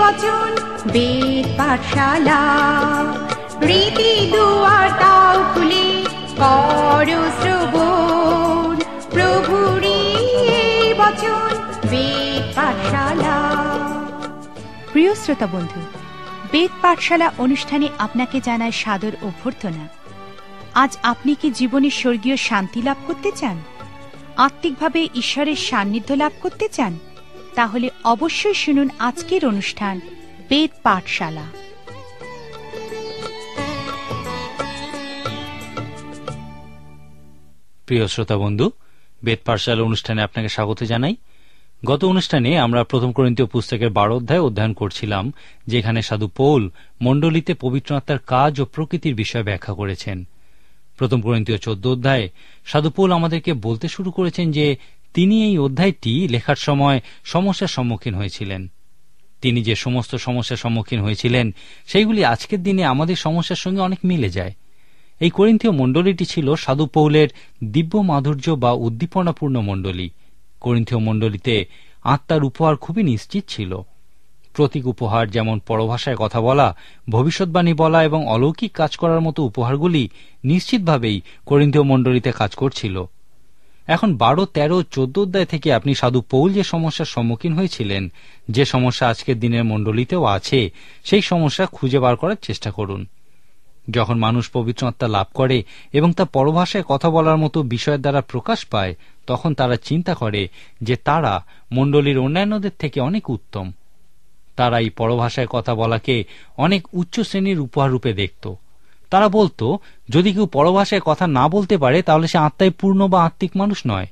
বচন বেদ পাঠশালা, রীতি দুয়ার তাও খুলে করো শ্রবণ, প্রভুরই বচন বেদ পাঠশালা। প্রিয় শ্রোতা বন্ধু, বেদ পাঠশালা অনুষ্ঠানে আপনাকে জানায় সাদর অভ্যর্থনা। আজ আপনি কি জীবনে স্বর্গীয় শান্তি লাভ করতে চান, আত্মিকভাবে ঈশ্বরের সান্নিধ্য লাভ করতে চান? তাহলে অবশ্যই শুনুন আজকের অনুষ্ঠান বেদ পাঠশালা। প্রিয় শ্রোতা বন্ধু, বেদ পাঠশালা অনুষ্ঠানে আপনাকে স্বাগত জানাই। গত অনুষ্ঠানে আমরা প্রথম করিন্থীয় পুস্তকের 12 অধ্যায় অধ্যয়ন করছিলাম, যেখানে সাধু পৌল মণ্ডলীতে পবিত্র আত্মার কাজ ও প্রকৃতির বিষয় ব্যাখ্যা করেছেন। প্রথম করিন্থীয় 14 অধ্যায়ে সাধু পৌল আমাদেরকে বলতে শুরু করেছেন যে তিনি এই অধ্যায়টি লেখার সময় সমস্যার সম্মুখীন হয়েছিলেন। তিনি যে সমস্ত সমস্যার সম্মুখীন হয়েছিলেন সেইগুলি আজকের দিনে আমাদের সমস্যার সঙ্গে অনেক মিলে যায়। এই করিন্থীয় মণ্ডলীটি ছিল সাধু পৌলের দিব্য মাধুর্য বা উদ্দীপনাপূর্ণ মণ্ডলী। করিন্থীয় মণ্ডলীতে আত্মার উপহার খুবই নিশ্চিত ছিল। প্রতীক উপহার, যেমন পরভাষায় কথা বলা, ভবিষ্যৎবাণী বলা এবং অলৌকিক কাজ করার মতো উপহারগুলি নিশ্চিতভাবেই করিন্থীয় মণ্ডলীতে কাজ করছিল। এখন 12, 13, 14 অধ্যায় থেকে আপনি সাধু পৌল যে সমস্যার সম্মুখীন হয়েছিলেন, যে সমস্যা আজকের দিনের মণ্ডলীতেও আছে, সেই সমস্যা খুঁজে বার করার চেষ্টা করুন। যখন মানুষ পবিত্র আত্মা লাভ করে এবং তা পরভাষায় কথা বলার মতো বিষয়ের দ্বারা প্রকাশ পায়, তখন তারা চিন্তা করে যে তারা মণ্ডলীর অন্যান্যদের থেকে অনেক উত্তম। তারা এই পরভাষায় কথা বলাকে অনেক উচ্চ শ্রেণীর উপহার রূপে দেখত। তারা বলতো, যদি কেউ পরভাষায় কথা না বলতে পারে তাহলে সে আত্মায় পূর্ণ বা আত্মিক মানুষ নয়।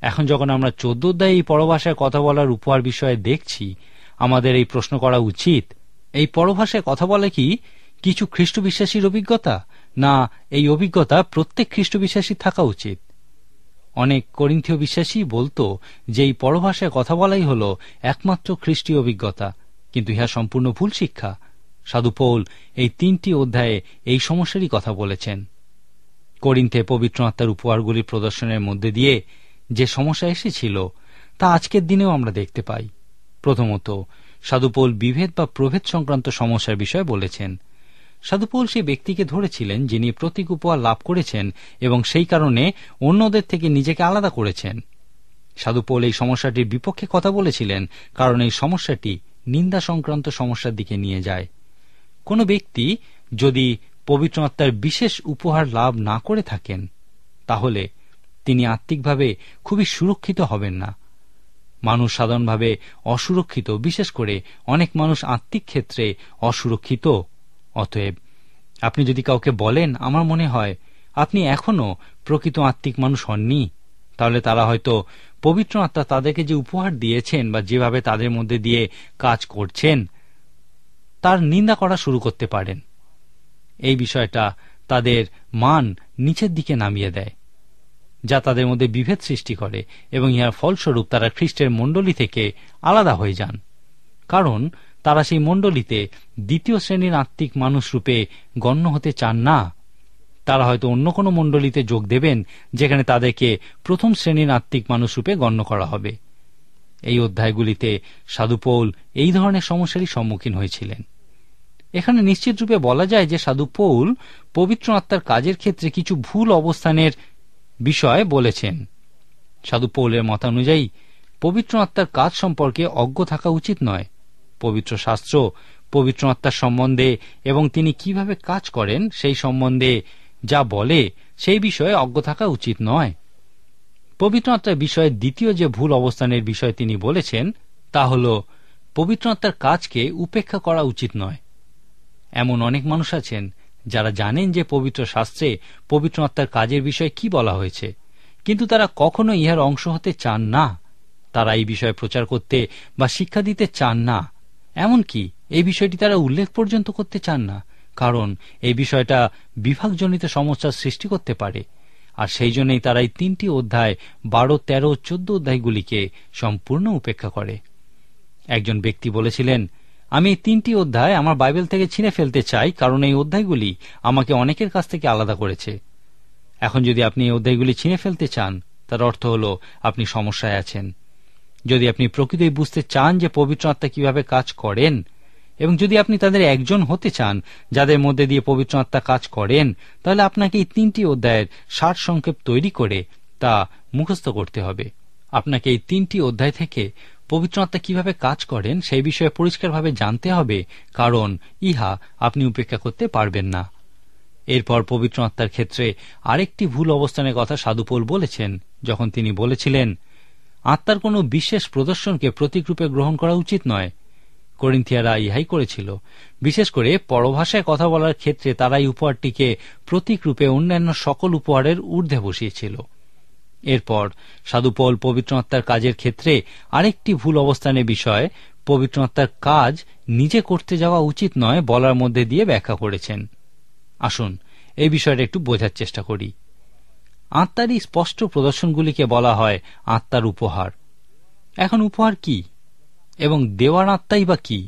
এখন যখন আমরা 14 অধ্যায়ে এই পরভাষায় কথা বলার উপহার বিষয়ে দেখছি, আমাদের এই প্রশ্ন করা উচিত, এই পরভাষায় কথা বলা কি কিছু খ্রিস্ট বিশ্বাসীর অভিজ্ঞতা, না এই অভিজ্ঞতা প্রত্যেক খ্রিস্ট বিশ্বাসী থাকা উচিত? অনেক করিন্থীয় বিশ্বাসী বলতো যে এই পরভাষায় কথা বলাই হল একমাত্র খ্রিস্টীয় অভিজ্ঞতা, কিন্তু ইহা সম্পূর্ণ ভুল শিক্ষা। সাধু পৌল এই 3টি অধ্যায়ে এই সমস্যারই কথা বলেছেন। করিন্থে পবিত্র আত্মার উপহারগুলির প্রদর্শনের মধ্যে দিয়ে যে সমস্যা এসেছিল তা আজকের দিনেও আমরা দেখতে পাই। প্রথমত, সাধু পৌল বিভেদ বা প্রভেদ সংক্রান্ত সমস্যার বিষয়ে বলেছেন। সাধু পৌল সেই ব্যক্তিকে ধরেছিলেন যিনি প্রতীক উপহার লাভ করেছেন এবং সেই কারণে অন্যদের থেকে নিজেকে আলাদা করেছেন। সাধু পৌল এই সমস্যাটির বিপক্ষে কথা বলেছিলেন, কারণ এই সমস্যাটি নিন্দা সংক্রান্ত সমস্যার দিকে নিয়ে যায়। কোন ব্যক্তি যদি পবিত্র আত্মার বিশেষ উপহার লাভ না করে থাকেন, তাহলে তিনি আত্মিকভাবে খুবই সুরক্ষিত হবেন না। মানুষ সাধারণভাবে অসুরক্ষিত, বিশেষ করে অনেক মানুষ আত্মিক ক্ষেত্রে অসুরক্ষিত। অতএব আপনি যদি কাউকে বলেন, আমার মনে হয় আপনি এখনো প্রকৃত আত্মিক মানুষ হননি, তাহলে তারা হয়তো পবিত্র আত্মা তাদেরকে যে উপহার দিয়েছেন বা যেভাবে তাদের মধ্যে দিয়ে কাজ করছেন তার নিন্দা করা শুরু করতে পারেন। এই বিষয়টা তাদের মান নিচের দিকে নামিয়ে দেয়, যা তাদের মধ্যে বিভেদ সৃষ্টি করে এবং ইহার ফলস্বরূপ তারা খ্রিস্টের মণ্ডলী থেকে আলাদা হয়ে যান, কারণ তারা সেই মণ্ডলীতে দ্বিতীয় শ্রেণীর আত্মিক মানুষ রূপে গণ্য হতে চান না। তারা হয়তো অন্য কোনো মণ্ডলীতে যোগ দেবেন যেখানে তাদেরকে প্রথম শ্রেণীর আত্মিক মানুষ রূপে গণ্য করা হবে। এই অধ্যায়গুলিতে সাধু পৌল এই ধরনের সমস্যারই সম্মুখীন হয়েছিলেন। এখানে নিশ্চিত রূপে বলা যায় যে সাধু পৌল পবিত্র আত্মার কাজের ক্ষেত্রে কিছু ভুল অবস্থানের বিষয় বলেছেন। সাধু পৌলের মতানুযায়ী পবিত্র আত্মার কাজ সম্পর্কে অজ্ঞ থাকা উচিত নয়। পবিত্র শাস্ত্র পবিত্র আত্মার সম্বন্ধে এবং তিনি কিভাবে কাজ করেন সেই সম্বন্ধে যা বলে সেই বিষয়ে অজ্ঞ থাকা উচিত নয়। পবিত্র আত্মার বিষয়ে দ্বিতীয় যে ভুল অবস্থানের বিষয় তিনি বলেছেন তা হল পবিত্র আত্মার কাজকে উপেক্ষা করা উচিত নয়। এমন অনেক মানুষ আছেন যারা জানেন যে পবিত্র শাস্ত্রে পবিত্র আত্মার কাজের বিষয়ে কি বলা হয়েছে, কিন্তু তারা কখনো ইহার অংশ হতে চান না। তারা এই বিষয়ে প্রচার করতে বা শিক্ষা দিতে চান না, এমনকি এই বিষয়টি তারা উল্লেখ পর্যন্ত করতে চান না, কারণ এই বিষয়টা বিভাগজনিত সমস্যার সৃষ্টি করতে পারে। আর সেই জন্যই তারা এই 3টি অধ্যায় 12, 13, 14 অধ্যায়গুলিকে সম্পূর্ণ উপেক্ষা করে। একজন ব্যক্তি বলেছিলেন, আমি এই 3টি অধ্যায় আমার বাইবেল থেকে ছিঁড়ে ফেলতে চাই, কারণ এই অধ্যায়গুলি আমাকে অনেকের কাছ থেকে আলাদা করেছে। এখন যদি আপনি এই অধ্যায়গুলি ছিঁড়ে ফেলতে চান, তার অর্থ হল আপনি সমস্যায় আছেন। যদি আপনি প্রকৃতই বুঝতে চান যে পবিত্র আত্মা কিভাবে কাজ করেন, এবং যদি আপনি তাদের একজন হতে চান যাদের মধ্যে দিয়ে পবিত্র আত্মা কাজ করেন, তাহলে আপনাকে এই 3টি অধ্যায়ের সারসংক্ষেপ তৈরি করে তা মুখস্থ করতে হবে। আপনাকে এই 3টি অধ্যায় থেকে পবিত্র আত্মা কিভাবে কাজ করেন সেই বিষয়ে পরিষ্কারভাবে জানতে হবে, কারণ ইহা আপনি উপেক্ষা করতে পারবেন না। এরপর পবিত্র আত্মার ক্ষেত্রে আরেকটি ভুল অবস্থানের কথা সাধু পৌল বলেছেন, যখন তিনি বলেছিলেন আত্মার কোনো বিশেষ প্রদর্শনকে প্রতীকরূপে গ্রহণ করা উচিত নয়। করিন্থিয়ারা ইহাই করেছিল। বিশেষ করে পরভাষায় কথা বলার ক্ষেত্রে তারা এই উপহারটিকে প্রতীকরূপে অন্যান্য সকল উপহারের ঊর্ধ্বে বসিয়েছিল। এরপর সাধু পৌল পবিত্র আত্মার কাজের ক্ষেত্রে আরেকটি ভুল অবস্থানের বিষয়, পবিত্র আত্মার কাজ নিজে করতে যাওয়া উচিত নয়, বলার মধ্যে দিয়ে ব্যাখ্যা করেছেন। আসুন এই বিষয়টা একটু বোঝার চেষ্টা করি। আত্মার এই স্পষ্ট প্রদর্শনগুলিকে বলা হয় আত্মার উপহার। এখন উপহার কি এবং দেওয়ার আত্মাই বা কি?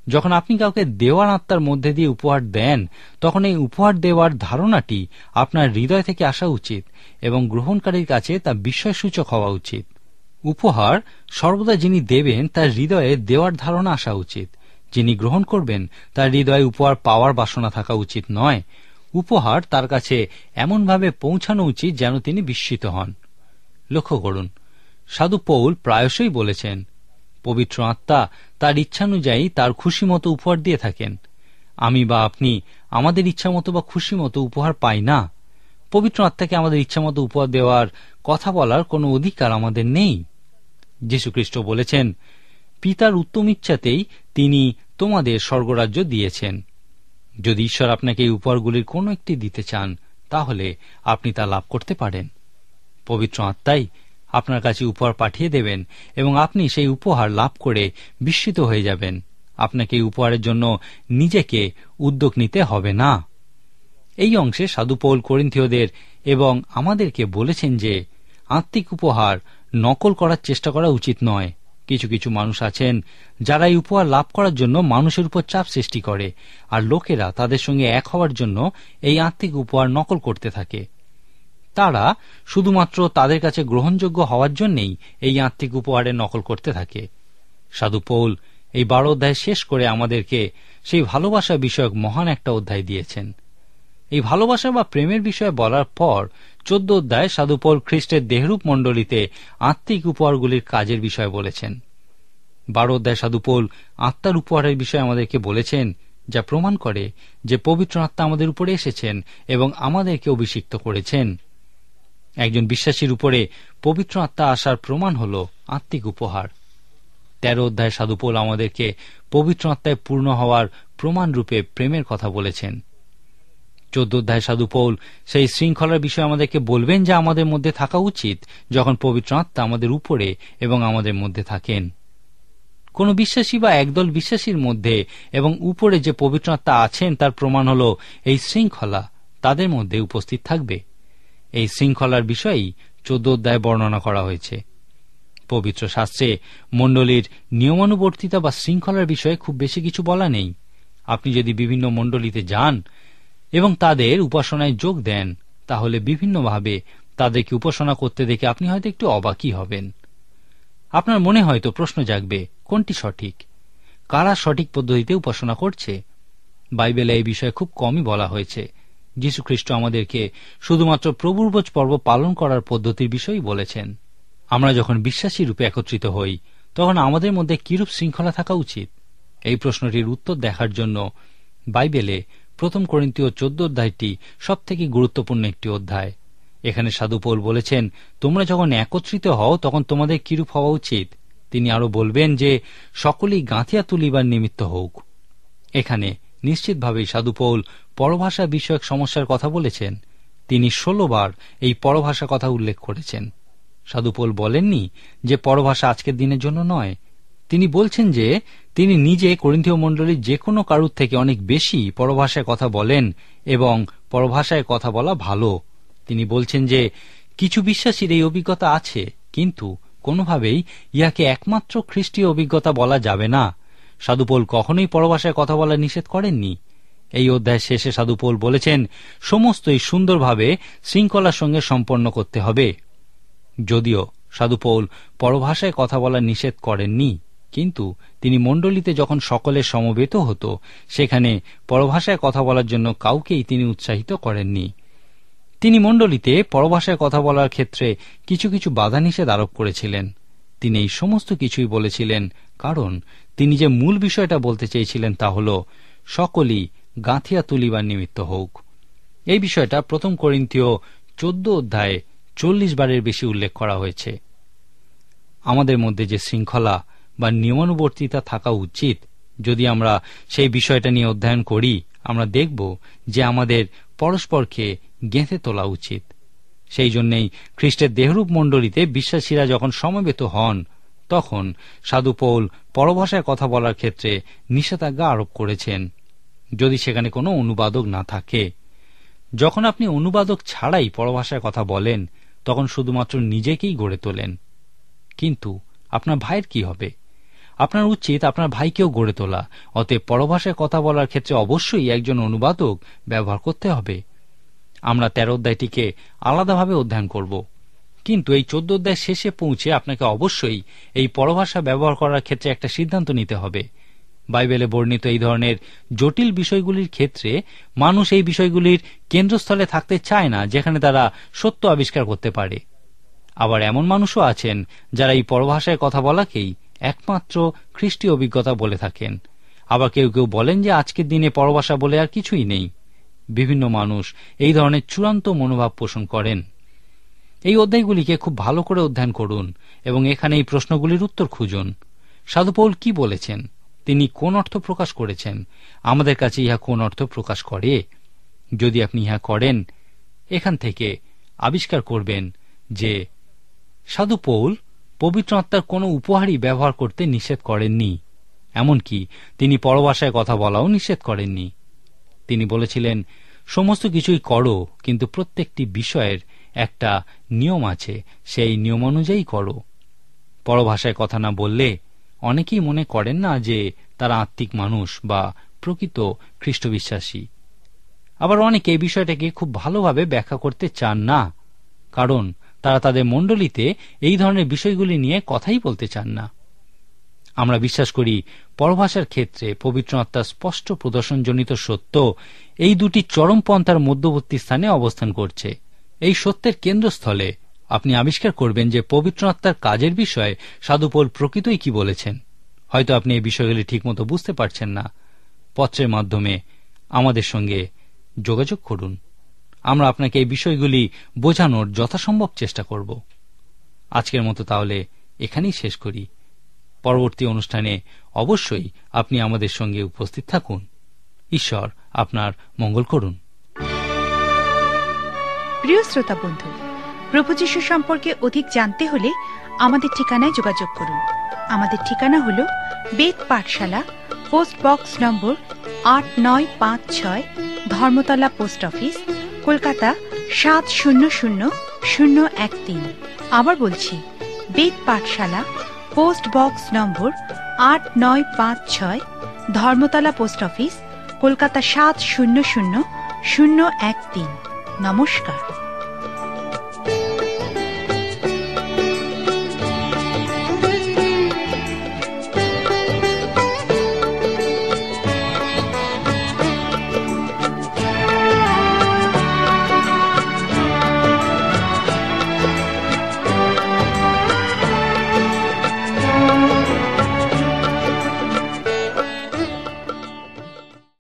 যখন আপনি কাউকে দেওয়ার আত্মার মধ্যে দিয়ে উপহার দেন, তখন এই উপহার দেওয়ার ধারণাটি আপনার হৃদয় থেকে আসা উচিত এবং গ্রহণকারীর কাছে তা বিস্ময়সূচক হওয়া উচিত। উপহার সর্বদা যিনি দেবেন তার হৃদয়ে দেওয়ার ধারণা আসা উচিত। যিনি গ্রহণ করবেন তার হৃদয়ে উপহার পাওয়ার বাসনা থাকা উচিত নয়। উপহার তার কাছে এমনভাবে পৌঁছানো উচিত যেন তিনি বিস্মিত হন। লক্ষ্য করুন, সাধু পৌল প্রায়শই বলেছেন পবিত্র আত্মা তার ইচ্ছানুযায়ী তার খুশি মতো উপহার দিয়ে থাকেন। আমি বা আপনি আমাদের ইচ্ছামতো বা খুশি মতো উপহার পাই না। পবিত্র আত্মাকে আমাদের ইচ্ছামতো উপহার দেওয়ার, কথা বলার কোনো অধিকার আমাদের নেই। যীশুখ্রিস্ট বলেছেন, পিতার উত্তম ইচ্ছাতেই তিনি তোমাদের স্বর্গরাজ্য দিয়েছেন। যদি ঈশ্বর আপনাকে এই উপহারগুলির কোনো একটি দিতে চান, তাহলে আপনি তা লাভ করতে পারেন। পবিত্র আত্মাই আপনার কাছে উপহার পাঠিয়ে দেবেন এবং আপনি সেই উপহার লাভ করে বিস্মিত হয়ে যাবেন। আপনাকে এই উপহারের জন্য নিজেকে উদ্যোগ নিতে হবে না। এই অংশে সাধু পৌল করিন্থীয়দের এবং আমাদেরকে বলেছেন যে আত্মিক উপহার নকল করার চেষ্টা করা উচিত নয়। কিছু কিছু মানুষ আছেন যারা এই উপহার লাভ করার জন্য মানুষের উপর চাপ সৃষ্টি করে, আর লোকেরা তাদের সঙ্গে এক হওয়ার জন্য এই আত্মিক উপহার নকল করতে থাকে। তারা শুধুমাত্র তাদের কাছে গ্রহণযোগ্য হওয়ার জন্যই এই আত্মিক উপহারের নকল করতে থাকে। সাধু পৌল এই 12 অধ্যায় শেষ করে আমাদেরকে সেই ভালোবাসা বিষয়ক মহান একটা অধ্যায় দিয়েছেন। এই ভালোবাসা বা প্রেমের বিষয়ে বলার পর 14 অধ্যায় সাধু পৌল খ্রিস্টের দেহরূপ মণ্ডলীতে আত্মিক উপহারগুলির কাজের বিষয়ে বলেছেন। 12 অধ্যায় সাধু পৌল আত্মার উপহারের বিষয়ে আমাদেরকে বলেছেন, যা প্রমাণ করে যে পবিত্র আত্মা আমাদের উপরে এসেছেন এবং আমাদেরকে অভিষিক্ত করেছেন। একজন বিশ্বাসীর উপরে পবিত্র আত্মা আসার প্রমাণ হল আত্মিক উপহার। 13 অধ্যায় সাধু পৌল আমাদেরকে পবিত্র আত্মায় পূর্ণ হওয়ার প্রমাণ রূপে প্রেমের কথা বলেছেন। 14 অধ্যায় সাধু পৌল সেই শৃঙ্খলার বিষয়ে আমাদেরকে বলবেন যা আমাদের মধ্যে থাকা উচিত যখন পবিত্র আত্মা আমাদের উপরে এবং আমাদের মধ্যে থাকেন। কোন বিশ্বাসী বা একদল বিশ্বাসীর মধ্যে এবং উপরে যে পবিত্র আত্মা আছেন তার প্রমাণ হল এই শৃঙ্খলা তাদের মধ্যে উপস্থিত থাকবে। এই শৃঙ্খলার বিষয়েই 14 অধ্যায়ে বর্ণনা করা হয়েছে। পবিত্র শাস্ত্রে মণ্ডলীর নিয়মানুবর্তিতা বা শৃঙ্খলার বিষয়ে খুব বেশি কিছু বলা নেই। আপনি যদি বিভিন্ন মণ্ডলীতে যান এবং তাদের উপাসনায় যোগ দেন, তাহলে বিভিন্নভাবে তাদেরকে উপাসনা করতে দেখে আপনি হয়তো একটু অবাকই হবেন। আপনার মনে হয়তো প্রশ্ন জাগবে, কোনটি সঠিক? কারা সঠিক পদ্ধতিতে উপাসনা করছে? বাইবেলে এই বিষয়ে খুব কমই বলা হয়েছে। যীশুখ্রিস্ট আমাদেরকে শুধুমাত্র প্রভুর ভোজ পর্ব পালন করার পদ্ধতির বিষয়ই বলেছেন। আমরা যখন বিশ্বাসী রূপে একত্রিত হই, তখন আমাদের মধ্যে কিরূপ শৃঙ্খলা থাকা উচিত? এই প্রশ্নটির উত্তর দেখার জন্য বাইবেলে 1 করিন্থীয় 14 অধ্যায়টি সবথেকে গুরুত্বপূর্ণ একটি অধ্যায়। এখানে সাধু পৌল বলেছেন, তোমরা যখন একত্রিত হও তখন তোমাদের কিরূপ হওয়া উচিত। তিনি আরো বলবেন যে সকলেই গাঁথিয়া তুলিবার নিমিত্ত হোক। এখানে নিশ্চিতভাবেই সাধু পৌল পরভাষা বিষয়ক সমস্যার কথা বলেছেন। তিনি 16 বার এই পরভাষা কথা উল্লেখ করেছেন। সাধু পৌল বলেননি যে পরভাষা আজকের দিনের জন্য নয়। তিনি বলছেন যে তিনি নিজে করিন্থীয় মণ্ডলীর যে কোনো কারুর থেকে অনেক বেশি পরভাষায় কথা বলেন এবং পরভাষায় কথা বলা ভালো। তিনি বলছেন যে কিছু বিশ্বাসীর এই অভিজ্ঞতা আছে, কিন্তু কোনোভাবেই ইহাকে একমাত্র খ্রিস্টীয় অভিজ্ঞতা বলা যাবে না। সাধু পৌল কখনোই পরভাষায় কথা বলা নিষেধ করেননি। এই অধ্যায় শেষে সাধু পৌল বলেছেন সমস্তই সুন্দরভাবে শৃঙ্খলার সঙ্গে সম্পন্ন করতে হবে। যদিও সাধু পৌল পরভাষায় কথা বলা নিষেধ করেননি, কিন্তু তিনি মণ্ডলীতে যখন সকলে সমবেত হতো সেখানে পরভাষায় কথা বলার জন্য কাউকেই তিনি উৎসাহিত করেননি। তিনি মণ্ডলীতে পরভাষায় কথা বলার ক্ষেত্রে কিছু কিছু বাধা নিষেধ আরোপ করেছিলেন। তিনি এই সমস্ত কিছুই বলেছিলেন কারণ তিনি যে মূল বিষয়টা বলতে চেয়েছিলেন তা হল সকলেই গাঁথিয়া তুলিবার নিমিত্ত হোক। এই বিষয়টা 1 করিন্থীয় 14 অধ্যায়ে 40 বারের বেশি উল্লেখ করা হয়েছে। আমাদের মধ্যে যে শৃঙ্খলা বা নিয়মানুবর্তিতা থাকা উচিত, যদি আমরা সেই বিষয়টা নিয়ে অধ্যয়ন করি, আমরা দেখব যে আমাদের পরস্পরকে গেঁথে তোলা উচিত। সেই জন্যেই খ্রিস্টের দেহরূপ মণ্ডলীতে বিশ্বাসীরা যখন সমবেত হন তখন সাধু পৌল পরভাষায় কথা বলার ক্ষেত্রে নিষেধাজ্ঞা আরোপ করেছেন, যদি সেখানে কোনো অনুবাদক না থাকে। যখন আপনি অনুবাদক ছাড়াই পরভাষায় কথা বলেন তখন শুধুমাত্র নিজেকেই গড়ে তোলেন, কিন্তু আপনার ভাইয়ের কি হবে? আপনার উচিত আপনার ভাইকেও গড়ে তোলা। অতএব পরভাষায় কথা বলার ক্ষেত্রে অবশ্যই একজন অনুবাদক ব্যবহার করতে হবে। আমরা 13 অধ্যায়টিকে আলাদাভাবে অধ্যয়ন করব, কিন্তু এই 14 অধ্যায় শেষে পৌঁছে আপনাকে অবশ্যই এই পরভাষা ব্যবহার করার ক্ষেত্রে একটা সিদ্ধান্ত নিতে হবে। বাইবেলে বর্ণিত এই ধরনের জটিল বিষয়গুলির ক্ষেত্রে মানুষ এই বিষয়গুলির কেন্দ্রস্থলে থাকতে চায় না, যেখানে তারা সত্য আবিষ্কার করতে পারে। আবার এমন মানুষও আছেন যারা এই পরভাষায় কথা বলাকেই একমাত্র খ্রিস্টীয় অভিজ্ঞতা বলে থাকেন। আবার কেউ কেউ বলেন যে আজকের দিনে পরভাষা বলে আর কিছুই নেই। বিভিন্ন মানুষ এই ধরনের চূড়ান্ত মনোভাব পোষণ করেন। এই অধ্যায়গুলিকে খুব ভালো করে অধ্যয়ন করুন এবং এখানে এই প্রশ্নগুলির উত্তর খুঁজুন। সাধু পৌল কি বলেছেন? তিনি কোন অর্থ প্রকাশ করেছেন? আমাদের কাছে ইহা কোন অর্থ প্রকাশ করে? যদি আপনি ইহা করেন, এখান থেকে আবিষ্কার করবেন যে সাধু পৌল পবিত্র আত্মার কোনো উপহারই ব্যবহার করতে নিষেধ করেননি। এমনকি তিনি পরভাষায় কথা বলাও নিষেধ করেননি। তিনি বলেছিলেন, সমস্ত কিছুই করো, কিন্তু প্রত্যেকটি বিষয়ের একটা নিয়ম আছে, সেই নিয়ম অনুযায়ী করো। পরভাষায় কথা না বললে অনেকেই মনে করেন না যে তারা আত্মিক মানুষ বা প্রকৃত খ্রিস্ট বিশ্বাসী। আবার অনেকে এই বিষয়টাকে খুব ভালোভাবে ব্যাখ্যা করতে চান না, কারণ তারা তাদের মণ্ডলীতে এই ধরনের বিষয়গুলি নিয়ে কথাই বলতে চান না। আমরা বিশ্বাস করি পরভাষার ক্ষেত্রে পবিত্র আত্মার স্পষ্ট প্রদর্শনজনিত সত্য এই দুটি চরমপন্থার মধ্যবর্তী স্থানে অবস্থান করছে। এই সত্যের কেন্দ্রস্থলে আপনি আবিষ্কার করবেন যে পবিত্র আত্মার কাজের বিষয়ে সাধু পৌল প্রকৃতই কি বলেছেন। হয়তো আপনি এই বিষয়গুলি ঠিকমতো বুঝতে পারছেন না। পত্রের মাধ্যমে আমাদের সঙ্গে যোগাযোগ করুন। আমরা আপনাকে এই বিষয়গুলি বোঝানোর যথাসম্ভব চেষ্টা করব। আজকের মতো তাহলে এখানেই শেষ করি। পরবর্তী অনুষ্ঠানে অবশ্যই আপনি আমাদের সঙ্গে উপস্থিত থাকুন। ঈশ্বর আপনার মঙ্গল করুন। প্রিয় শ্রোতা বন্ধু, প্রভু যীশু সম্পর্কে অধিক জানতে হলে আমাদের ঠিকানায় যোগাযোগ করুন। আমাদের ঠিকানা হল বেদ পাঠশালা, পোস্ট বক্স নম্বর 8956, ধর্মতলা পোস্ট অফিস, কলকাতা 700013। আবার বলছি, বেদ পাঠশালা, পোস্ট বক্স নম্বর 8956, ধর্মতলা পোস্ট অফিস, কলকাতা 700013। নমস্কার।